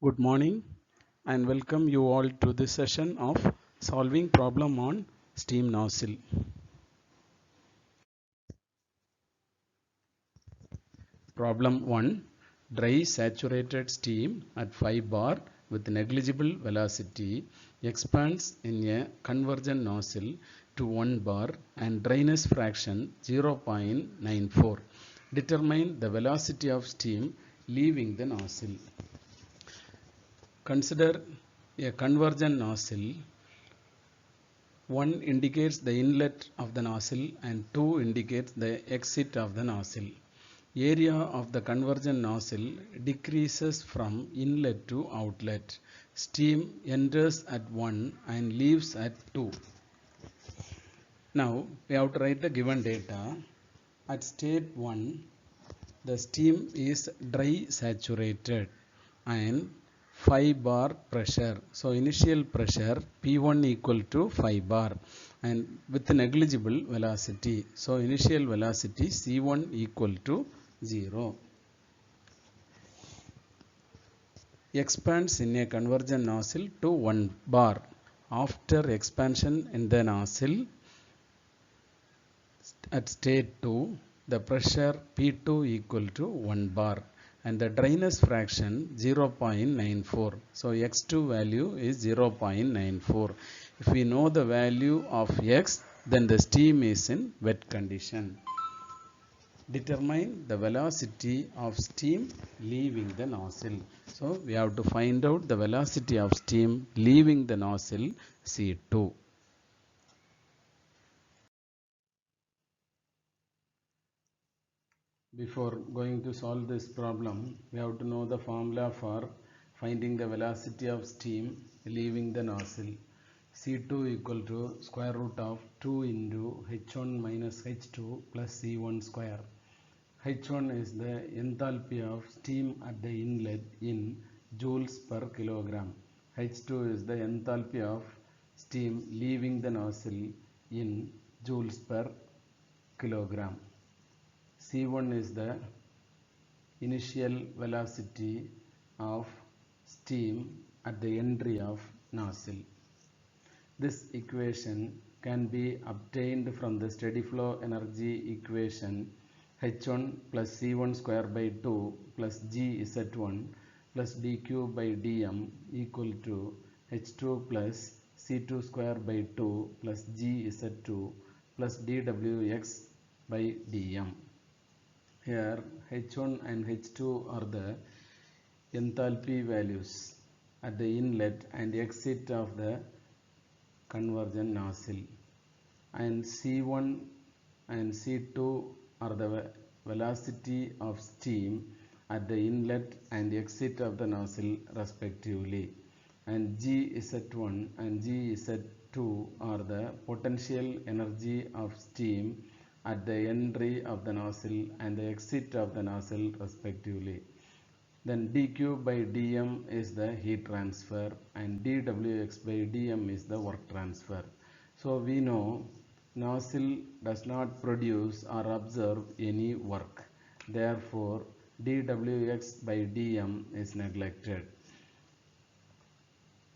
Good morning and welcome you all to this session of solving problem on steam nozzle. Problem 1. Dry saturated steam at 5 bar with negligible velocity expands in a convergent nozzle to 1 bar and dryness fraction 0.94. Determine the velocity of steam leaving the nozzle. Consider a convergent nozzle. 1 indicates the inlet of the nozzle and 2 indicates the exit of the nozzle. Area of the convergent nozzle decreases from inlet to outlet. Steam enters at 1 and leaves at 2. Now we have to write the given data. At state 1, the steam is dry saturated and 5 bar pressure. So initial pressure P1 equal to 5 bar and with negligible velocity. So initial velocity C1 equal to 0. Expands in a convergent nozzle to 1 bar. After expansion in the nozzle at state 2, the pressure P2 equal to 1 bar and the dryness fraction 0.94. So x2 value is 0.94. If we know the value of x, then the steam is in wet condition. Determine the velocity of steam leaving the nozzle. So we have to find out the velocity of steam leaving the nozzle C2. Before going to solve this problem, we have to know the formula for finding the velocity of steam leaving the nozzle. C2 equal to square root of 2 into H1 minus H2 plus C1 square. H1 is the enthalpy of steam at the inlet in joules per kilogram. H2 is the enthalpy of steam leaving the nozzle in joules per kilogram. C1 is the initial velocity of steam at the entry of nozzle. This equation can be obtained from the steady flow energy equation H1 plus C1 square by 2 plus GZ1 plus dQ by dm equal to H2 plus C2 square by 2 plus GZ2 plus dWx by dm. Here H1 and H2 are the enthalpy values at the inlet and exit of the convergent nozzle, and C1 and C2 are the velocity of steam at the inlet and exit of the nozzle respectively, and GZ1 and GZ2 are the potential energy of steam at the entry of the nozzle and the exit of the nozzle respectively. Then dQ by dm is the heat transfer and dWx by dm is the work transfer. So we know nozzle does not produce or absorb any work. Therefore, dWx by dm is neglected.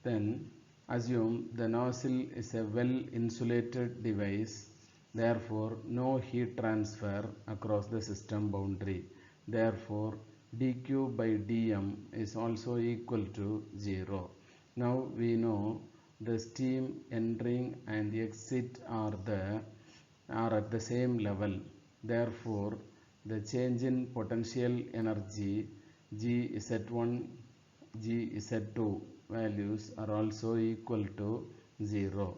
Then assume the nozzle is a well insulated device. Therefore, no heat transfer across the system boundary. Therefore, dQ by dm is also equal to 0. Now we know the steam entering and exit are at the same level. Therefore, the change in potential energy GZ1, GZ2 values are also equal to 0.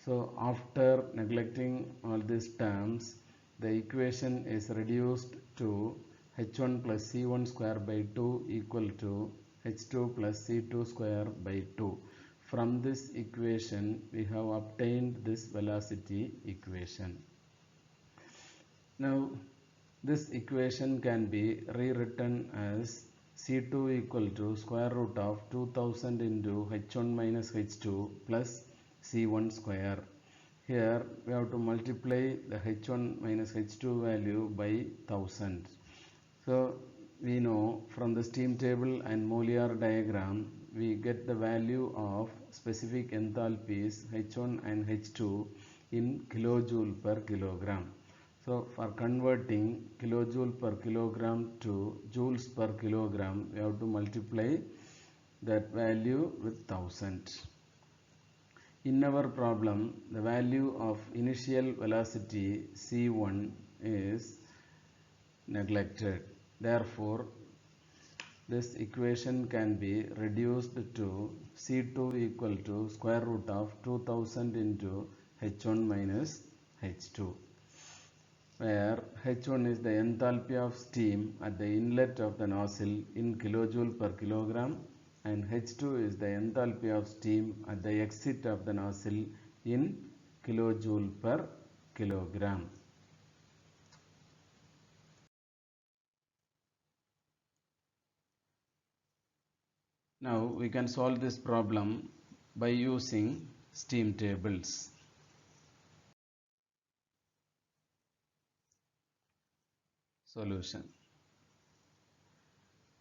So after neglecting all these terms, the equation is reduced to H1 plus C1 square by 2 equal to H2 plus C2 square by 2. From this equation, we have obtained this velocity equation. Now, this equation can be rewritten as C2 equal to square root of 2000 into H1 minus H2 plus C1 square. Here we have to multiply the H1 minus H2 value by 1000. So we know from the steam table and Molière diagram, we get the value of specific enthalpies H1 and H2 in kilojoule per kilogram. So for converting kilojoule per kilogram to joules per kilogram, we have to multiply that value with 1000. In our problem, the value of initial velocity C1 is neglected. Therefore, this equation can be reduced to C2 equal to square root of 2000 into H1 minus H2, where H1 is the enthalpy of steam at the inlet of the nozzle in kilojoule per kilogram and H2 is the enthalpy of steam at the exit of the nozzle in kilojoule per kilogram. Now we can solve this problem by using steam tables. Solution.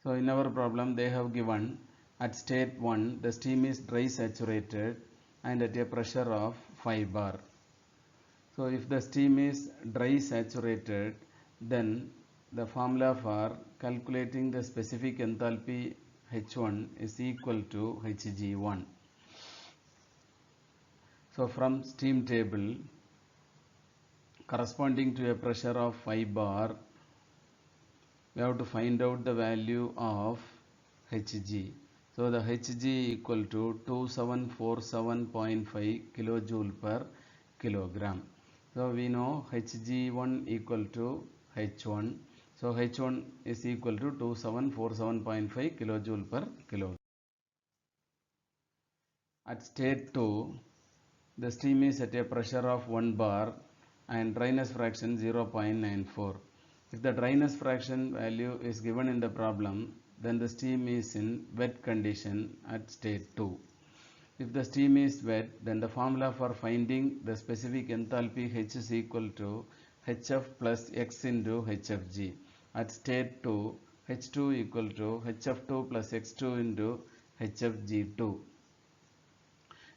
So in our problem they have given at state 1 the steam is dry saturated and at a pressure of 5 bar. So if the steam is dry saturated, then the formula for calculating the specific enthalpy H1 is equal to Hg1. So from steam table, corresponding to a pressure of 5 bar, we have to find out the value of Hg. So the Hg equal to 2747.5 kilojoule per kilogram. So we know Hg1 equal to H1. So H1 is equal to 2747.5 kilojoule per kilogram. At state 2, the steam is at a pressure of 1 bar and dryness fraction 0.94. If the dryness fraction value is given in the problem, then the steam is in wet condition at state 2. If the steam is wet, then the formula for finding the specific enthalpy H is equal to Hf plus X into Hfg. At state 2, H2 equal to Hf2 plus X2 into Hfg2.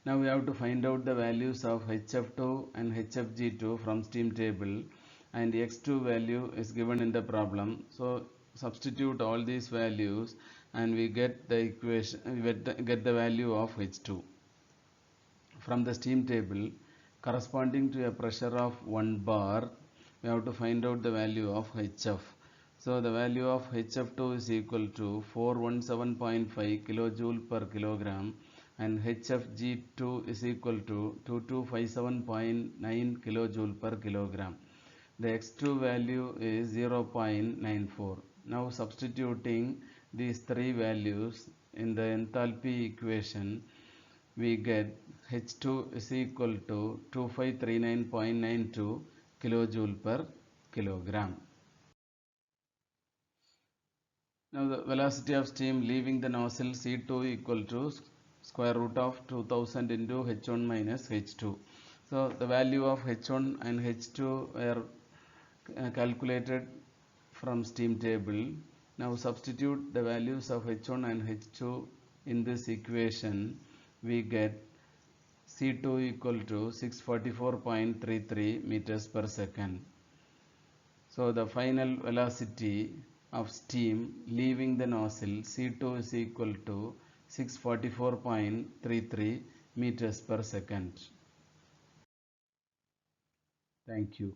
Now we have to find out the values of Hf2 and Hfg2 from steam table, and X2 value is given in the problem. So substitute all these values and we get the equation, get the value of H2. From the steam table, corresponding to a pressure of 1 bar, we have to find out the value of Hf. So the value of Hf2 is equal to 417.5 kilojoule per kilogram and Hfg2 is equal to 2257.9 kilojoule per kilogram. The X2 value is 0.94. Now substituting these three values in the enthalpy equation, we get H2 is equal to 2539.92 kilojoule per kilogram. Now the velocity of steam leaving the nozzle C2 equal to square root of 2000 into H1 minus H2. So the value of H1 and H2 were calculated from steam table. Now substitute the values of H1 and H2 in this equation. We get C2 equal to 644.33 meters per second. So the final velocity of steam leaving the nozzle C2 is equal to 644.33 meters per second. Thank you.